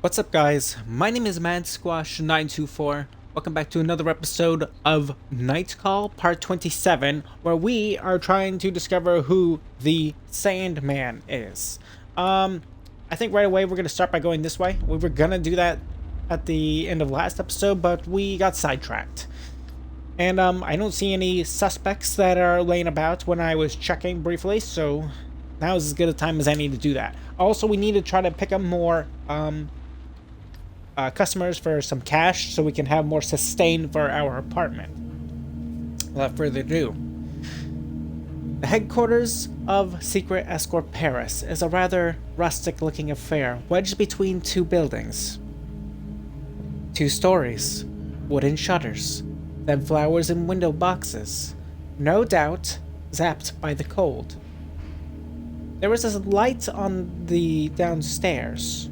What's up, guys? My name is MadSquash924. Welcome back to another episode of Night Call Part 27, where we are trying to discover who the Sandman is. I think right away we're going to start by going this way. We were going to do that at the end of last episode, but we got sidetracked. And I don't see any suspects that are laying about when I was checking briefly, so now is as good a time as any to do that. Also, we need to try to pick up more customers for some cash so we can have more sustain for our apartment. Without further ado, the headquarters of Secret Escort Paris is a rather rustic-looking affair wedged between two buildings. 2 stories, wooden shutters, then flowers in window boxes, no doubt zapped by the cold. There is a light on the downstairs.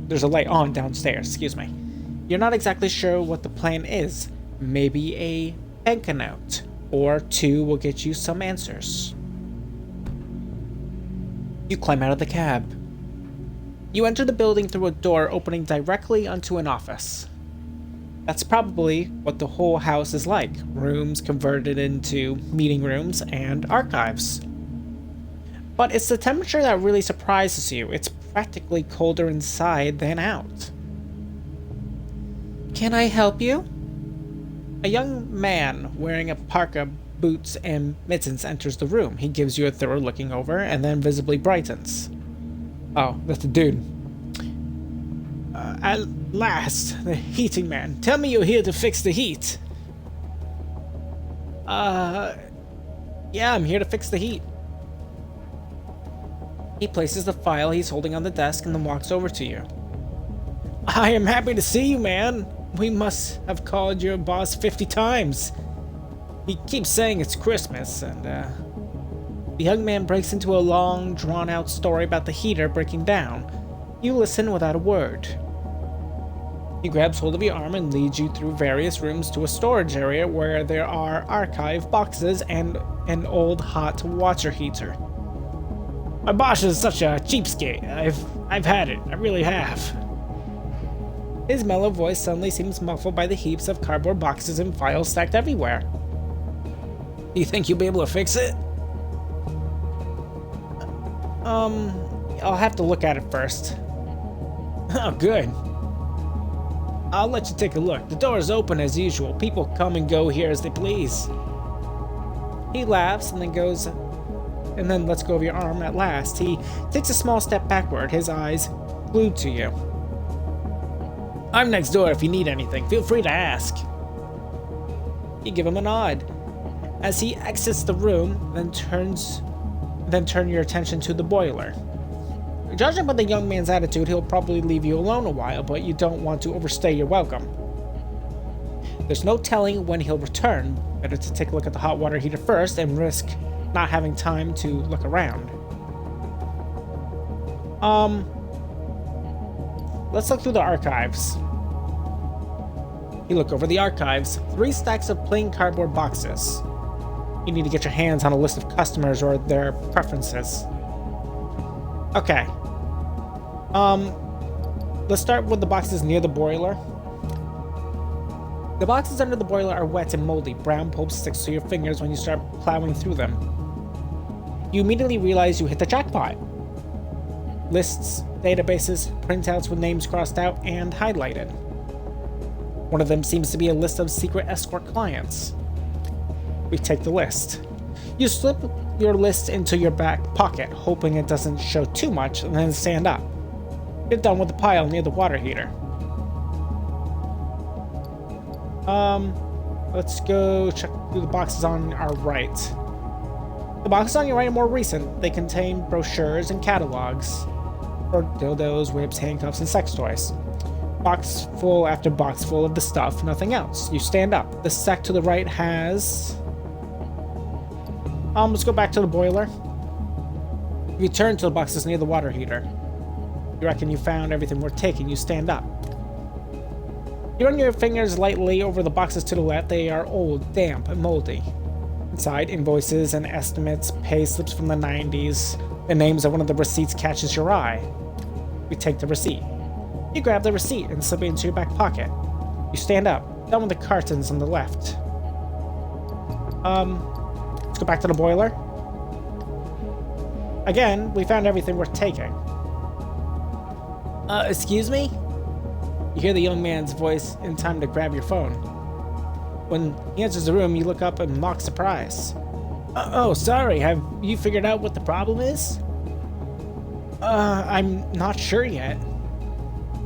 There's a light on downstairs, excuse me. You're not exactly sure what the plan is. Maybe a banknote or 2 will get you some answers. You climb out of the cab. You enter the building through a door opening directly onto an office. That's probably what the whole house is like. Rooms converted into meeting rooms and archives. But it's the temperature that really surprises you. It's practically colder inside than out. Can I help you? A young man wearing a parka, boots, and mittens enters the room. He gives you a thorough looking over and then visibly brightens. Oh, that's the dude. At last, the heating man. Tell me you're here to fix the heat. Yeah, I'm here to fix the heat. He places the file he's holding on the desk and then walks over to you. I am happy to see you, man. We must have called your boss 50 times. He keeps saying it's Christmas, and the young man breaks into a long, drawn-out story about the heater breaking down. You listen without a word. He grabs hold of your arm and leads you through various rooms to a storage area where there are archive boxes and an old hot water heater. My boss is such a cheapskate. I've had it. I really have. His mellow voice suddenly seems muffled by the heaps of cardboard boxes and files stacked everywhere. You think you'll be able to fix it? I'll have to look at it first. Oh, good. I'll let you take a look. The door is open as usual. People come and go here as they please. He laughs and then lets go of your arm at last. He takes a small step backward, his eyes glued to you. I'm next door if you need anything. Feel free to ask. You give him a nod. As he exits the room, then turn your attention to the boiler. Judging by the young man's attitude, he'll probably leave you alone a while, but you don't want to overstay your welcome. There's no telling when he'll return. Better to take a look at the hot water heater first and risk not having time to look around. Let's look through the archives. You look over the archives. 3 stacks of plain cardboard boxes. You need to get your hands on a list of customers or their preferences. Okay. Let's start with the boxes near the boiler. The boxes under the boiler are wet and moldy. Brown pulp sticks to your fingers when you start plowing through them. You immediately realize you hit the jackpot. Lists, databases, printouts with names crossed out and highlighted. One of them seems to be a list of Secret Escort clients. We take the list. You slip your list into your back pocket, hoping it doesn't show too much, and then stand up. You're done with the pile near the water heater. Let's go check through the boxes on our right. The boxes on your right are more recent. They contain brochures and catalogs for dildos, whips, handcuffs, and sex toys. Box full after box full of the stuff, nothing else. You stand up. The stack to the right has... let's go back to the boiler. You turn to the boxes near the water heater. You reckon you found everything worth taking. You stand up. You run your fingers lightly over the boxes to the left. They are old, damp, and moldy. Inside, invoices and estimates, pay slips from the 90s. The names of one of the receipts catches your eye. We take the receipt. You grab the receipt and slip it into your back pocket. You stand up, done with the cartons on the left. Let's go back to the boiler. Again, we found everything worth taking. Excuse me? You hear the young man's voice in time to grab your phone. When he enters the room, you look up in mock surprise. Oh, sorry, have you figured out what the problem is? I'm not sure yet.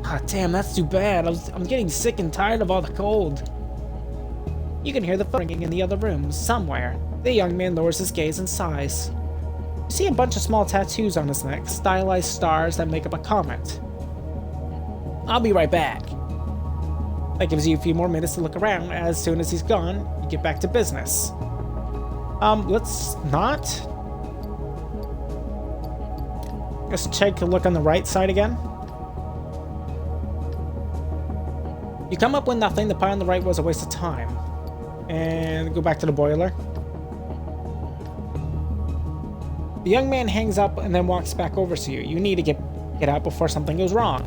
Ah, damn, that's too bad. I'm getting sick and tired of all the cold. You can hear the phone ringing in the other room, somewhere. The young man lowers his gaze and sighs. You see a bunch of small tattoos on his neck, stylized stars that make up a comment. I'll be right back. That gives you a few more minutes to look around. As soon as he's gone, you get back to business. Let's not. Let's take a look on the right side again. You come up with nothing. The pie on the right was a waste of time. And go back to the boiler. The young man hangs up and then walks back over to you. You need to get out before something goes wrong.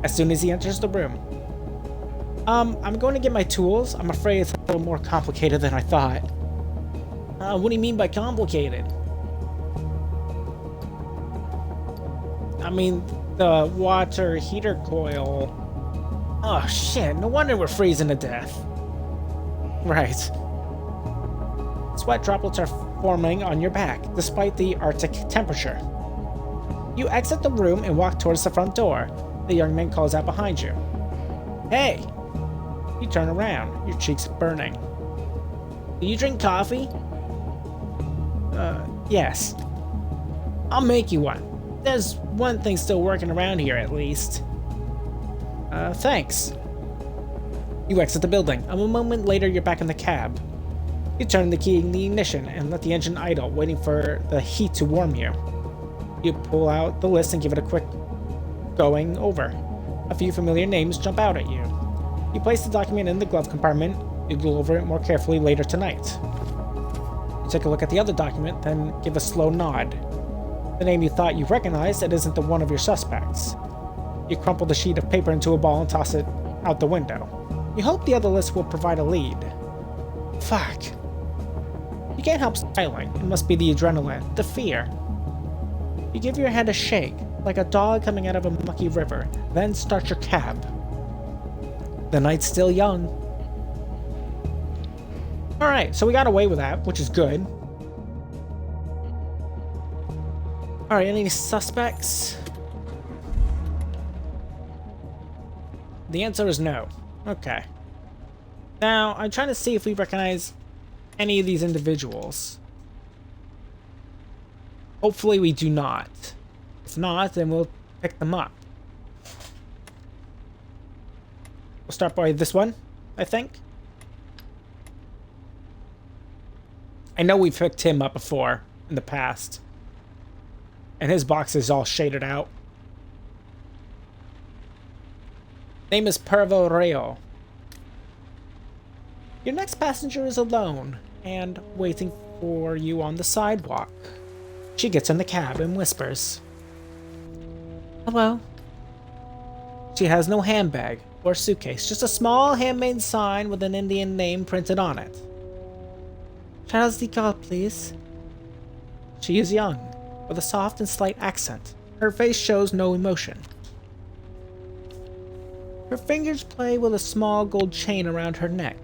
As soon as he enters the room. I'm going to get my tools. I'm afraid it's a little more complicated than I thought. What do you mean by complicated? I mean, the water heater coil. Oh shit, no wonder we're freezing to death. Right. Sweat droplets are forming on your back, despite the Arctic temperature. You exit the room and walk towards the front door. The young man calls out behind you. Hey! You turn around, your cheeks burning. Do you drink coffee? Yes. I'll make you one. There's one thing still working around here, at least. Thanks. You exit the building. A moment later, you're back in the cab. You turn the key in the ignition and let the engine idle, waiting for the heat to warm you. You pull out the list and give it a quick going over. A few familiar names jump out at you. You place the document in the glove compartment. You go over it more carefully later tonight. You take a look at the other document, then give a slow nod. The name you thought you recognized, it isn't the one of your suspects. You crumple the sheet of paper into a ball and toss it out the window. You hope the other list will provide a lead. Fuck. You can't help smiling. It must be the adrenaline, the fear. You give your head a shake, like a dog coming out of a mucky river, then start your cab. The night's still young. Alright, so we got away with that, which is good. Alright, any suspects? The answer is no. Okay. Now, I'm trying to see if we recognize any of these individuals. Hopefully we do not. If not, then we'll pick them up. We'll start by this one, I think. I know we've picked him up before in the past. And his box is all shaded out. Name is Pervo Rayo. Your next passenger is alone and waiting for you on the sidewalk. She gets in the cab and whispers, "Hello." She has no handbag or suitcase, just a small handmade sign with an Indian name printed on it. "Charles de Gaulle, please." She is young, with a soft and slight accent. Her face shows no emotion. Her fingers play with a small gold chain around her neck.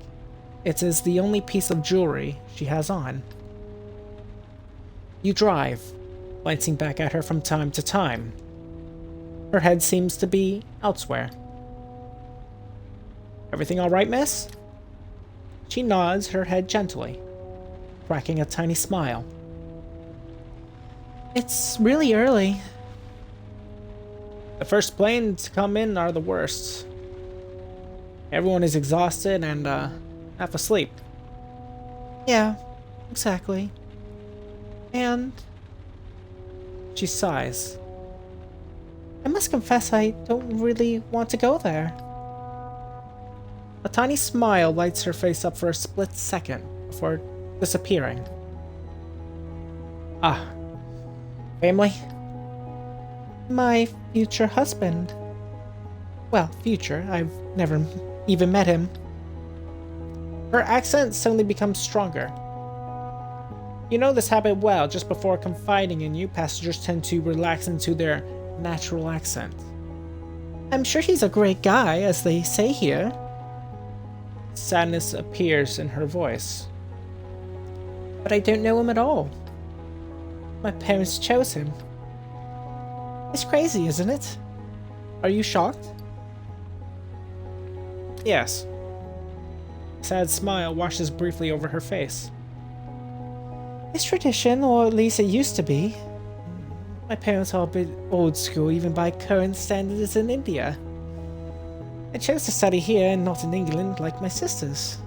It is the only piece of jewelry she has on. You drive, glancing back at her from time to time. Her head seems to be elsewhere. "Everything all right, miss?" She nods her head gently, cracking a tiny smile. "It's really early." The first planes to come in are the worst. Everyone is exhausted and, half asleep. "Yeah, exactly. And..." She sighs. "I must confess I don't really want to go there." A tiny smile lights her face up for a split second before disappearing. "Ah. Family?" "My future husband." Well, future. I've never even met him. Her accent suddenly becomes stronger. You know this habit well. Just before confiding in you, passengers tend to relax into their natural accent. I'm sure he's a great guy, as they say here. Sadness appears in her voice. But I don't know him at all. My parents chose him. It's crazy, isn't it? Are you shocked? Yes. A sad smile washes briefly over her face. It's tradition, or at least it used to be. My parents are a bit old school even by current standards in India. I chose to study here and not in England like my sisters.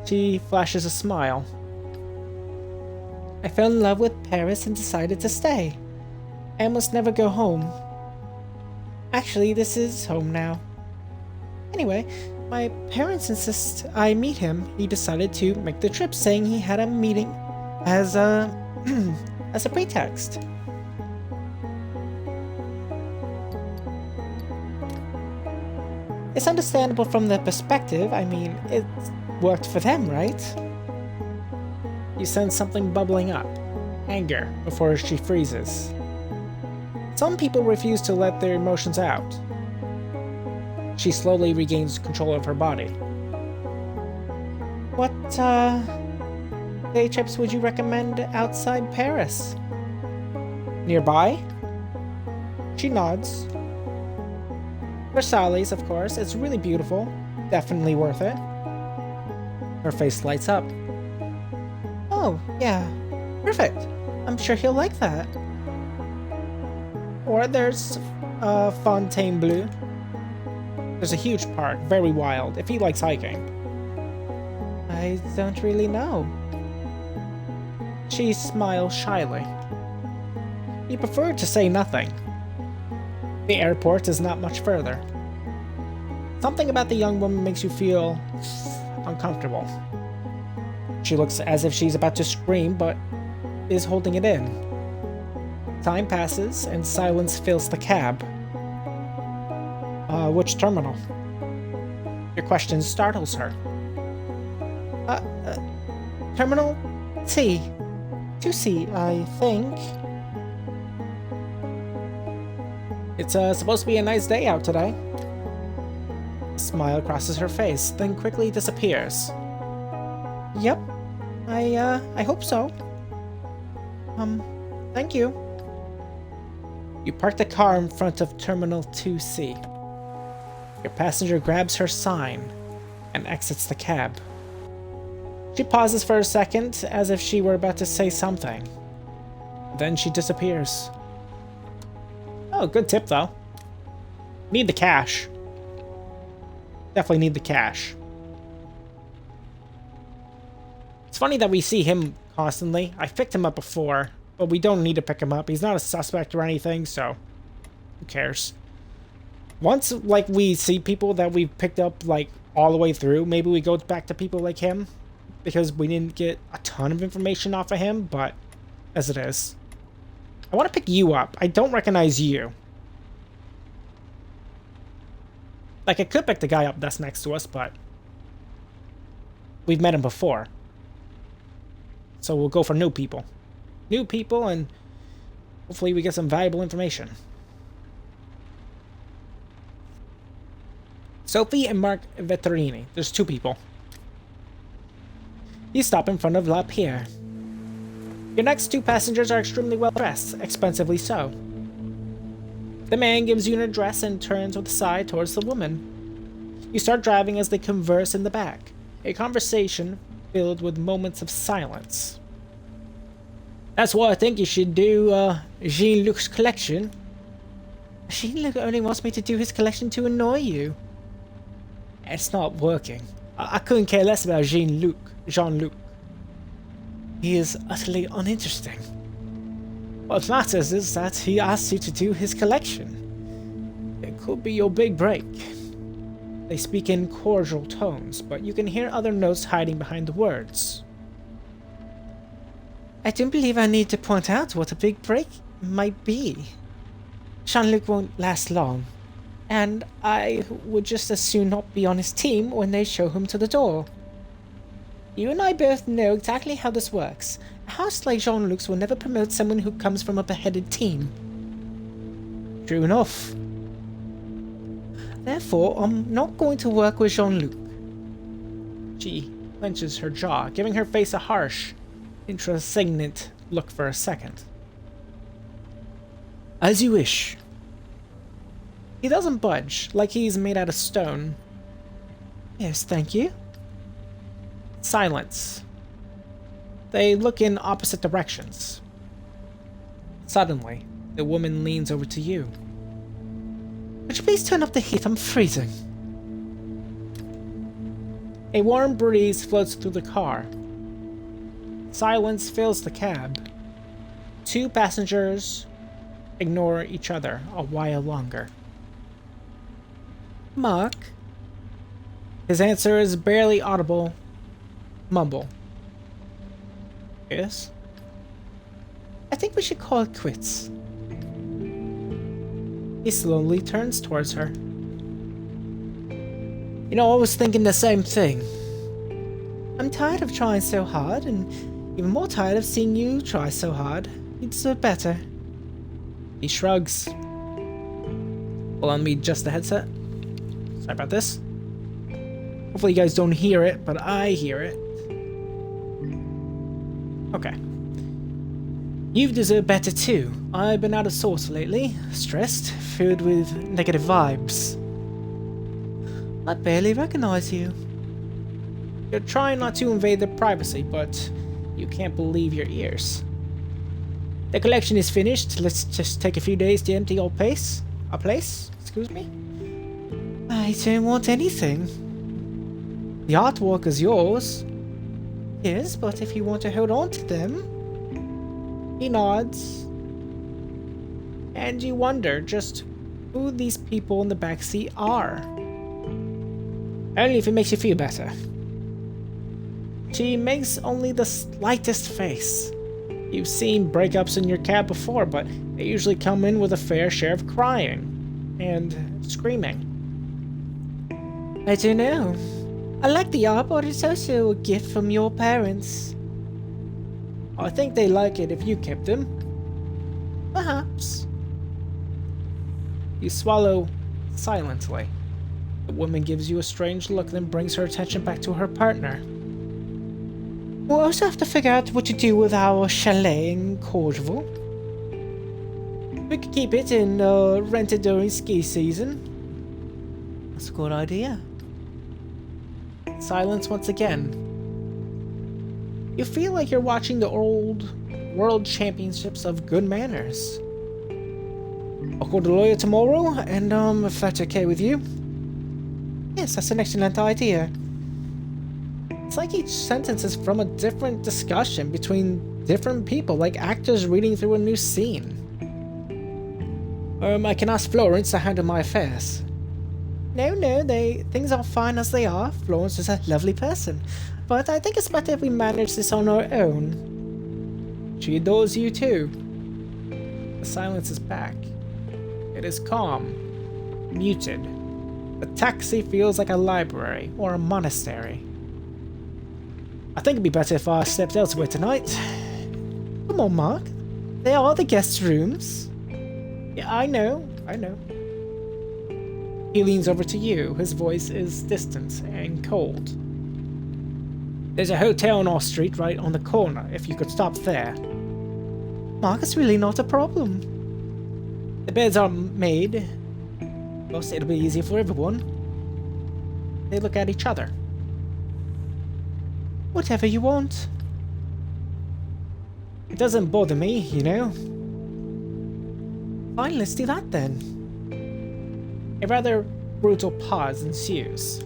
She flashes a smile. I fell in love with Paris and decided to stay. I almost never go home. Actually, this is home now. Anyway, my parents insist I meet him. He decided to make the trip, saying he had a meeting as a as a pretext. It's understandable from their perspective. I mean, it worked for them, right? You sense something bubbling up. Anger, before she freezes. Some people refuse to let their emotions out. She slowly regains control of her body. What, day trips would you recommend outside Paris? Nearby? She nods. Versailles, of course. It's really beautiful. Definitely worth it. Her face lights up. Oh, yeah. Perfect. I'm sure he'll like that. Or there's Fontainebleau. There's a huge park, very wild, if he likes hiking. I don't really know. She smiles shyly. You prefer to say nothing. The airport is not much further. Something about the young woman makes you feel uncomfortable. She looks as if she's about to scream, but is holding it in. Time passes, and silence fills the cab. Which terminal? Your question startles her. Terminal T. 2C, I think. It's supposed to be a nice day out today. A smile crosses her face, then quickly disappears. Yep. I hope so. Thank you. You park the car in front of Terminal 2C. Your passenger grabs her sign and exits the cab. She pauses for a second, as if she were about to say something. Then she disappears. Oh, good tip, though. Need the cash. Definitely need the cash. It's funny that we see him constantly. I picked him up before, but we don't need to pick him up. He's not a suspect or anything, so who cares? Once, like, we see people that we've picked up, like, all the way through, maybe we go back to people like him, because we didn't get a ton of information off of him, but as it is. I want to pick you up. I don't recognize you. Like, I could pick the guy up that's next to us, but we've met him before. So we'll go for new people. New people, and hopefully we get some valuable information. Sophie and Mark Vetterini. There's two people. You stop in front of La Pierre. Your next two passengers are extremely well dressed, expensively so. The man gives you an address and turns with a side towards the woman. You start driving as they converse in the back, a conversation filled with moments of silence. That's why I think you should do Jean-Luc's collection. Jean-Luc only wants me to do his collection to annoy you. It's not working. I couldn't care less about Jean-Luc. He is utterly uninteresting. What matters is that he asks you to do his collection. It could be your big break. They speak in cordial tones, but you can hear other notes hiding behind the words. I don't believe I need to point out what a big break might be. Jean-Luc won't last long. And I would just as soon not be on his team when they show him to the door. You and I both know exactly how this works. A house like Jean-Luc's will never promote someone who comes from a beheaded team. True enough. Therefore, I'm not going to work with Jean-Luc. She clenches her jaw, giving her face a harsh, intrasignant look for a second. As you wish. He doesn't budge, like he's made out of stone. Yes, thank you. Silence. They look in opposite directions. Suddenly, the woman leans over to you. Would you please turn up the heat? I'm freezing. A warm breeze floats through the car. Silence fills the cab. Two passengers ignore each other a while longer. Mark? His answer is barely audible. Mumble. Yes? I think we should call it quits. He slowly turns towards her. You know, I was thinking the same thing. I'm tired of trying so hard, and even more tired of seeing you try so hard. You deserve better. He shrugs. Hold on, me adjust the headset. Sorry about this. Hopefully you guys don't hear it, but I hear it. Okay. You've deserved better too. I've been out of sorts lately, stressed, filled with negative vibes. I barely recognize you. You're trying not to invade their privacy, but you can't believe your ears. The collection is finished. Let's just take a few days to empty our place. Excuse me? I don't want anything. The artwork is yours. Yes, but if you want to hold on to them... He nods. And you wonder just who these people in the backseat are. Only if it makes you feel better. She makes only the slightest face. You've seen breakups in your cab before, but they usually come in with a fair share of crying and screaming. I don't know. I like the art, but it's also a gift from your parents. I think they like it if you kept them. Perhaps. You swallow silently. The woman gives you a strange look, then brings her attention back to her partner. We'll also have to figure out what to do with our chalet in Courchevel. We could keep it and rent it during ski season. That's a good idea. Silence once again. You feel like you're watching the old World Championships of good manners. I'll call the lawyer tomorrow, and if that's okay with you. Yes, that's an excellent idea. It's like each sentence is from a different discussion between different people, like actors reading through a new scene. I can ask Florence to handle my affairs. No, things are fine as they are. Florence is a lovely person. But I think it's better if we manage this on our own. She adores you too. The silence is back. It is calm, muted. The taxi feels like a library or a monastery. I think it'd be better if I slept elsewhere tonight. Come on, Mark. There are the guest rooms. Yeah, I know. He leans over to you. His voice is distant and cold. There's a hotel on our street right on the corner, if you could stop there. Mark, it's really not a problem. The beds are made. Plus, it'll be easier for everyone. They look at each other. Whatever you want. It doesn't bother me, you know. Fine, let's do that then. A rather brutal pause ensues.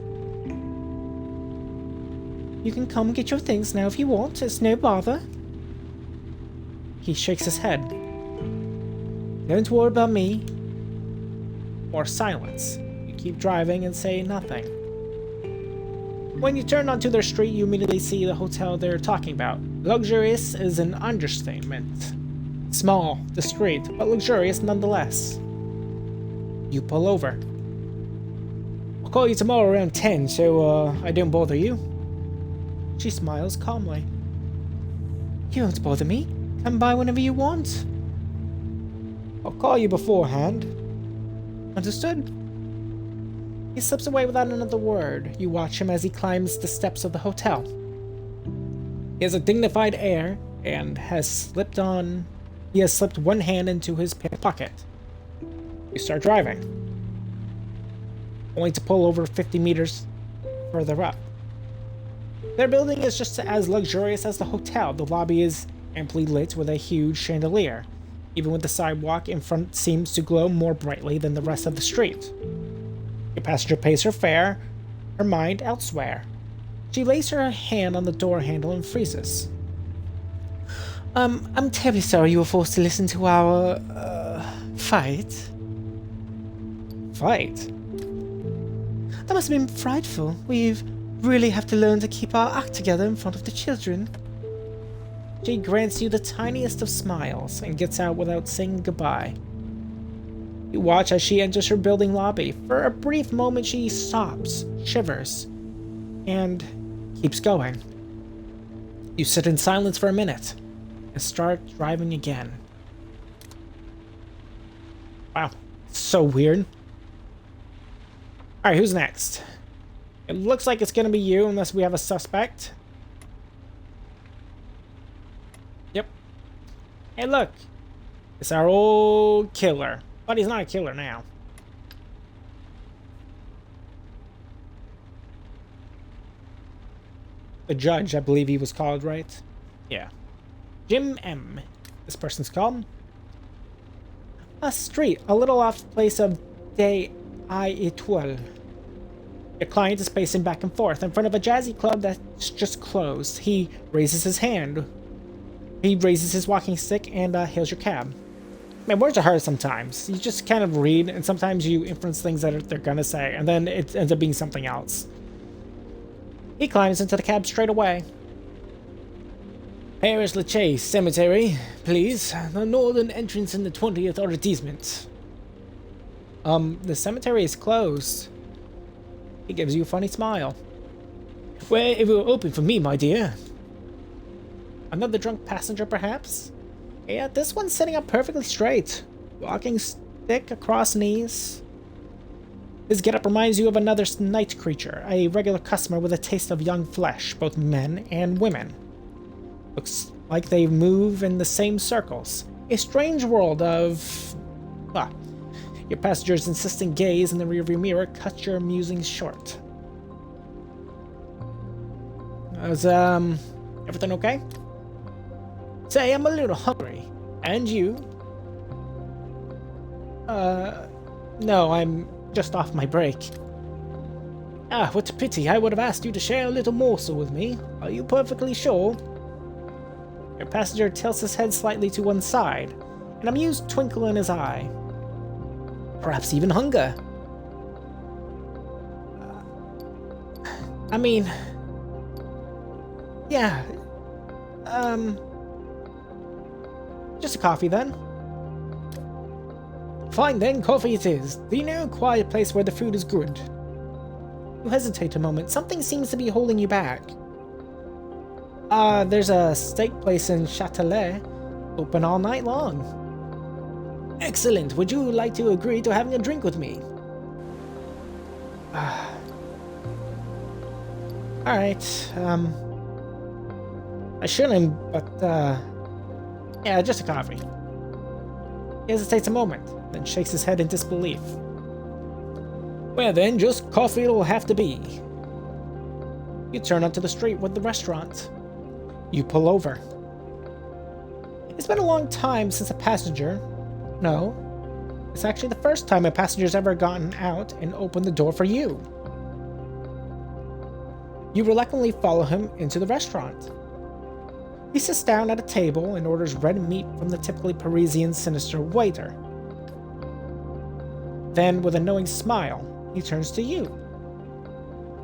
You can come get your things now if you want. It's no bother. He shakes his head. Don't worry about me. More silence. You keep driving and say nothing. When you turn onto their street, you immediately see the hotel they're talking about. Luxurious is an understatement. Small, discreet, but luxurious nonetheless. You pull over. call you tomorrow around 10, so I don't bother you. She smiles calmly. You won't bother me. Come by whenever you want. I'll call you beforehand. Understood? He slips away without another word. You watch him as he climbs the steps of the hotel. He has a dignified air and has slipped one hand into his pocket. You start driving, only to pull over 50 meters further up. Their building is just as luxurious as the hotel. The lobby is amply lit with a huge chandelier, even with the sidewalk in front seems to glow more brightly than the rest of the street. Your passenger pays her fare, her mind elsewhere. She lays her hand on the door handle and freezes. I'm terribly sorry you were forced to listen to our, fight. Fight? That must have been frightful. We've really have to learn to keep our act together in front of the children. She grants you the tiniest of smiles and gets out without saying goodbye. You watch as she enters her building lobby. For a brief moment she stops, shivers, and keeps going. You sit in silence for a minute and start driving again. Wow, so weird. Alright, who's next? It looks like it's gonna be you unless we have a suspect. Yep. Hey look, it's our old killer. But he's not a killer now. The judge, I believe he was called, right? Yeah. Jim M. This person's called. A street, a little off the place of Des Étoiles. Your client is pacing back and forth in front of a jazzy club that's just closed. He raises his hand. He raises his walking stick and hails your cab. Man, words are hard sometimes. You just kind of read, and sometimes you inference things that they're gonna say, and then it ends up being something else. He climbs into the cab straight away. Paris Lachaise Cemetery, please. The northern entrance in the 20th arrondissement. The cemetery is closed. He gives you a funny smile. Well, it will open for me, my dear. Another drunk passenger, perhaps? Yeah, this one's sitting up perfectly straight. Walking stick across knees. His getup reminds you of another night creature, a regular customer with a taste of young flesh, both men and women. Looks like they move in the same circles. A strange world of... Your passenger's insistent gaze in the rearview mirror cuts your musings short. Is, everything okay? Say, I'm a little hungry. And you? No, I'm just off my break. Ah, what a pity. I would have asked you to share a little morsel with me. Are you perfectly sure? Your passenger tilts his head slightly to one side, an amused twinkle in his eye. Perhaps even hunger. I mean... Yeah. Just a coffee, then. Fine, then. Coffee it is. Do you know a quiet place where the food is good? You hesitate a moment. Something seems to be holding you back. There's a steak place in Châtelet. Open all night long. Excellent. Would you like to agree to having a drink with me? Alright, I shouldn't, but, yeah, just a coffee. He hesitates a moment, then shakes his head in disbelief. Well then, just coffee it'll have to be. You turn onto the street with the restaurant. You pull over. It's been a long time since a passenger... No, it's actually the first time a passenger's ever gotten out and opened the door for you. You reluctantly follow him into the restaurant. He sits down at a table and orders red meat from the typically Parisian sinister waiter. Then, with a knowing smile, he turns to you.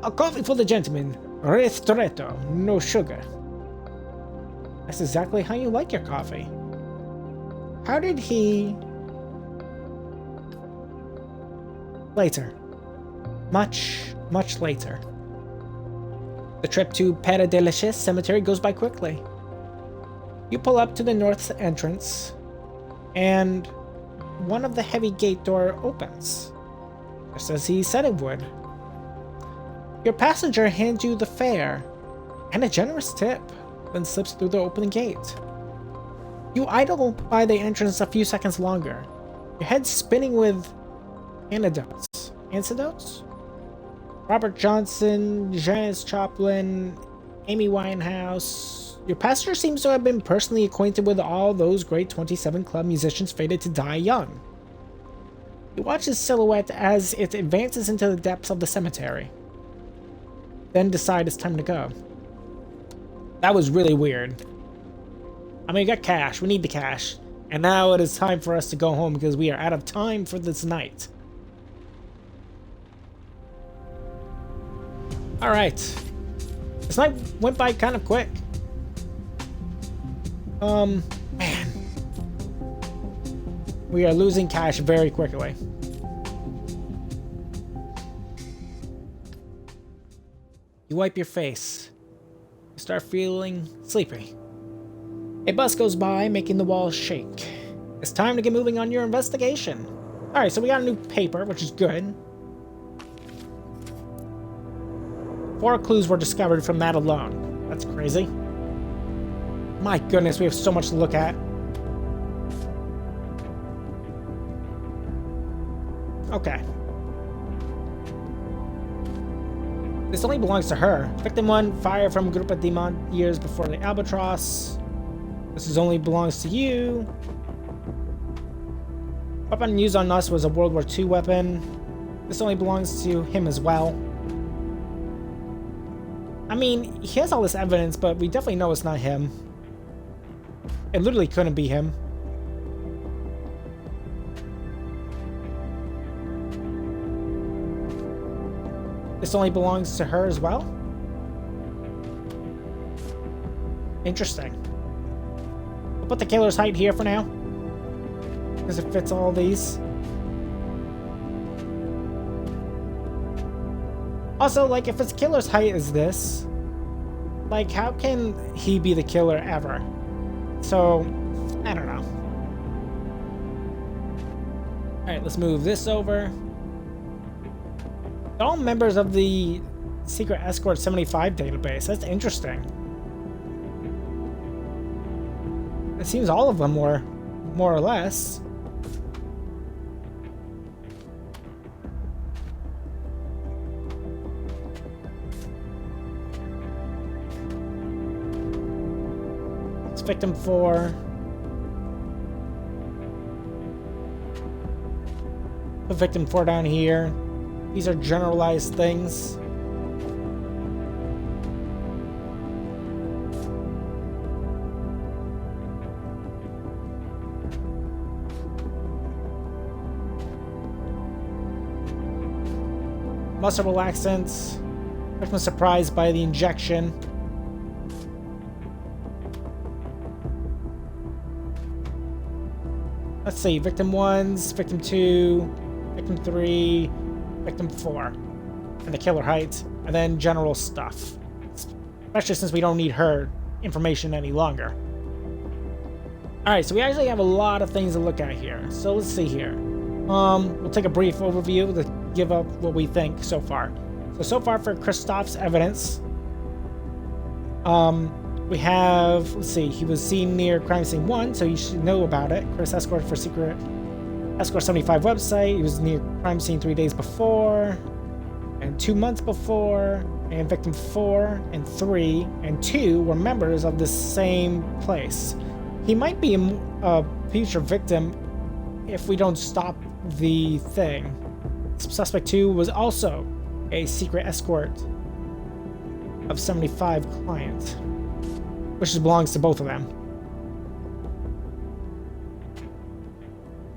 A coffee for the gentleman. Ristretto, no sugar. That's exactly how you like your coffee. How did he... Later. much, much later. The trip to Pere de Lachaise Cemetery goes by quickly. You pull up to the north entrance, and one of the heavy gate door opens, just as he said it would. Your passenger hands you the fare and a generous tip, then slips through the opening gate. You idle by the entrance a few seconds longer, your head spinning with anecdotes. Anecdotes? Robert Johnson, Janis Joplin, Amy Winehouse. Your passenger seems to have been personally acquainted with all those great 27 Club musicians fated to die young. You watch his silhouette as it advances into the depths of the cemetery, then decide it's time to go. That was really weird. I mean, we got cash. We need the cash. And now it is time for us to go home because we are out of time for this night. Alright. This night went by kind of quick. Man. We are losing cash very quickly. You wipe your face. You start feeling sleepy. A bus goes by, making the walls shake. It's time to get moving on your investigation. Alright, so we got a new paper, which is good. 4 clues were discovered from that alone. That's crazy. My goodness, we have so much to look at. Okay. This only belongs to her. Victim 1, fired from Grupo Dimont years before the Albatross. This only belongs to you. Weapon used on us was a World War II weapon. This only belongs to him as well. I mean, he has all this evidence, but we definitely know it's not him. It literally couldn't be him. This only belongs to her as well? Interesting. We'll put the killer's height here for now, because it fits all these. Also, like, if his killer's height is this, like, how can he be the killer ever? So, I don't know. Alright, let's move this over. They're all members of the Secret Escort 75 database. That's interesting. It seems all of them were, more or less. It's victim 4. Put victim 4 down here. These are generalized things. Muscle relaxants. Victim was surprised by the injection. Let's see, victim 1's, victim 2, victim 3, victim 4, and the killer height, and then general stuff. Especially since we don't need her information any longer. Alright, so we actually have a lot of things to look at here. So let's see here. We'll take a brief overview to give up what we think so far. So far for Christophe's evidence, we have, let's see, he was seen near crime scene 1, so you should know about it. Chris Escort for Secret Escort 75 website. He was near crime scene 3 days before, and 2 months before, and victim 4 and 3 and 2 were members of the same place. He might be a future victim if we don't stop the thing. Suspect 2 was also a Secret Escort of 75 client, which belongs to both of them.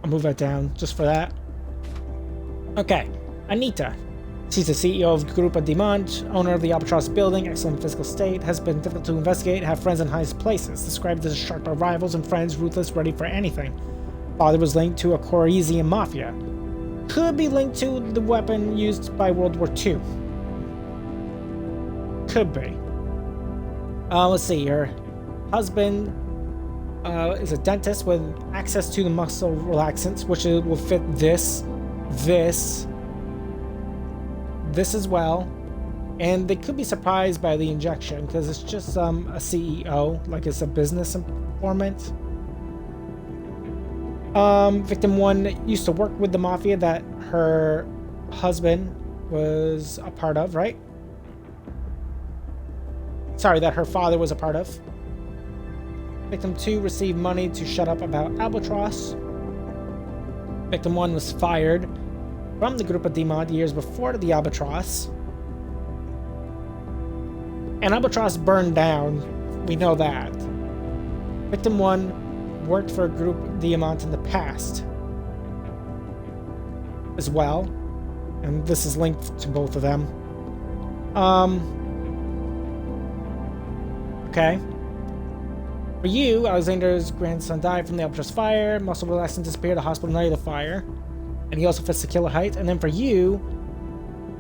I'll move that down just for that. Okay, Anita. She's the CEO of Grupo Dimont, owner of the Albatross building, excellent physical state, has been difficult to investigate, have friends in highest places, described as sharp by rivals and friends, ruthless, ready for anything. Father was linked to a Corsican mafia. could be linked to the weapon used by World War II. Could be. Let's see. Her husband is a dentist with access to the muscle relaxants, which will fit this as well. And they could be surprised by the injection because it's just a CEO, like it's a business informant. Victim 1 used to work with the mafia that her husband was a part of, right? Sorry, that her father was a part of. Victim 2 received money to shut up about Albatross. Victim 1 was fired from the Grupo D-Mont years before the Albatross. And Albatross burned down. We know that. Victim 1 worked for Grupo D-Mont in the past as well. And this is linked to both of them. Okay. For you, Alexander's grandson died from the Albatross fire. Muscle relaxant disappeared at the hospital night of the fire. And he also fits the killer height. And then for you,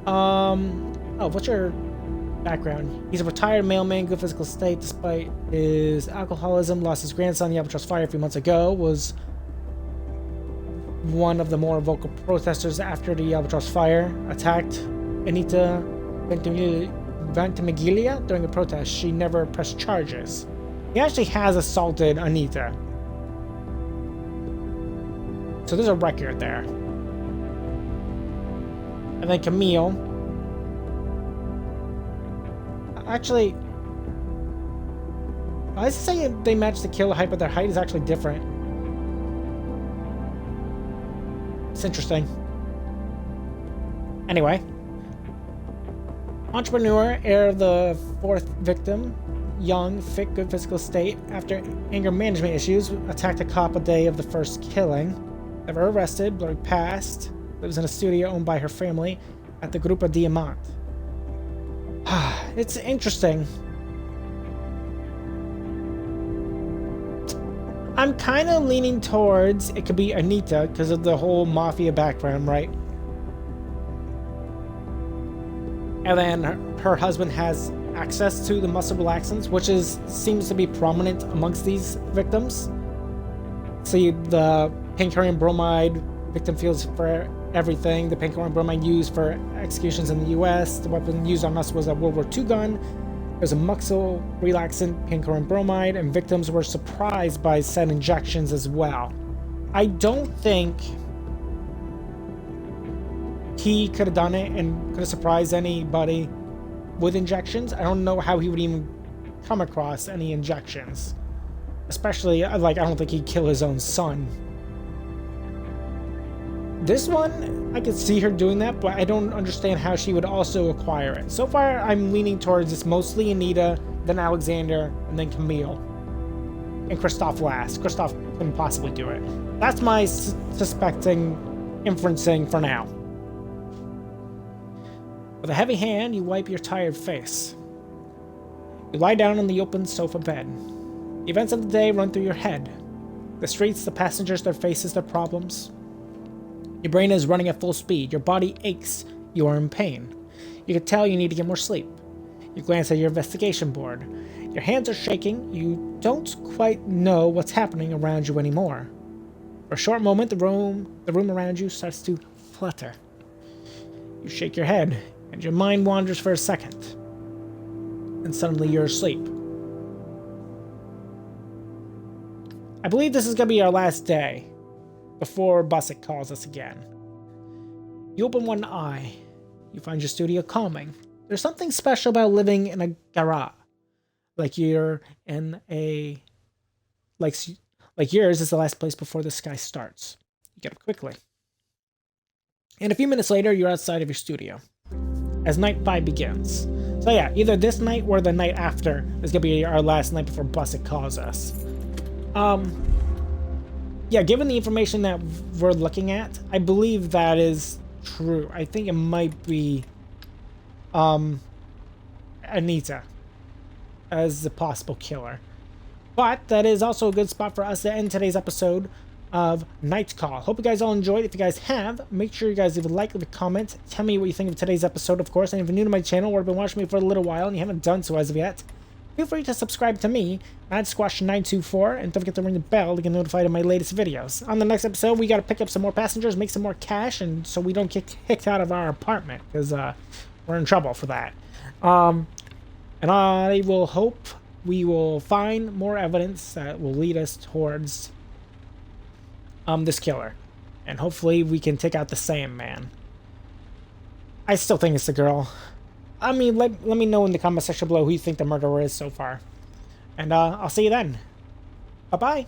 oh, what's your background? He's a retired mailman, good physical state despite his alcoholism. Lost his grandson in the Albatross fire a few months ago. Was one of the more vocal protesters after the Albatross fire. Attacked Anita Ventimiglia during a protest. She never pressed charges. He actually has assaulted Anita. So there's a record there. And then Camille. Actually, I was saying they match the killer height, but their height is actually different. It's interesting. Anyway. Entrepreneur, heir of the fourth victim. Young, fit, good physical state. After anger management issues, attacked a cop a day of the first killing. Never arrested, blurry past. Lives in a studio owned by her family at the Grupo D-Mont. It's interesting. I'm kind of leaning towards it could be Anita because of the whole mafia background, right? And then her husband has access to the muscle relaxants, which seems to be prominent amongst these victims. See, the pancuronium bromide victim feels for everything. The pancuronium bromide used for executions in the US. The weapon used on us was a World War II gun. There's a muscle relaxant, pancuronium bromide, and victims were surprised by said injections as well. I don't think he could have done it and could have surprised anybody with injections. I don't know how he would even come across any injections. Especially, like, I don't think he'd kill his own son. This one, I could see her doing that, but I don't understand how she would also acquire it. So far, I'm leaning towards it's mostly Anita, then Alexander, and then Camille. And Christoph last. Christoph couldn't possibly do it. That's my suspecting, inferencing for now. With a heavy hand, you wipe your tired face. You lie down on the open sofa bed. The events of the day run through your head. The streets, the passengers, their faces, their problems. Your brain is running at full speed. Your body aches. You are in pain. You can tell you need to get more sleep. You glance at your investigation board. Your hands are shaking. You don't quite know what's happening around you anymore. For a short moment, the room around you starts to flutter. You shake your head, and your mind wanders for a second. And suddenly you're asleep. I believe this is going to be our last day before Busick calls us again. You open one eye. You find your studio calming. There's something special about living in a garage. Like you're in a... Like yours is the last place before the sky starts. You get up quickly. And a few minutes later, you're outside of your studio. As night 5 begins. So yeah, either this night or the night after is going to be our last night before Busick calls us. Yeah, given the information that we're looking at, I believe that is true. I think it might be Anita as the possible killer. But that is also a good spot for us to end today's episode of Night Call. Hope you guys all enjoyed. If you guys have, make sure you guys leave a like, leave a comment. Tell me what you think of today's episode, of course. And if you're new to my channel or have been watching me for a little while and you haven't done so as of yet, feel free to subscribe to me, MadSquash924, and don't forget to ring the bell to get notified of my latest videos. On the next episode, we got to pick up some more passengers, make some more cash, and so we don't get kicked out of our apartment, because we're in trouble for that. And I will hope we will find more evidence that will lead us towards this killer. And hopefully we can take out the Sandman. I still think it's the girl. I mean, let me know in the comment section below who you think the murderer is so far. And I'll see you then. Bye-bye.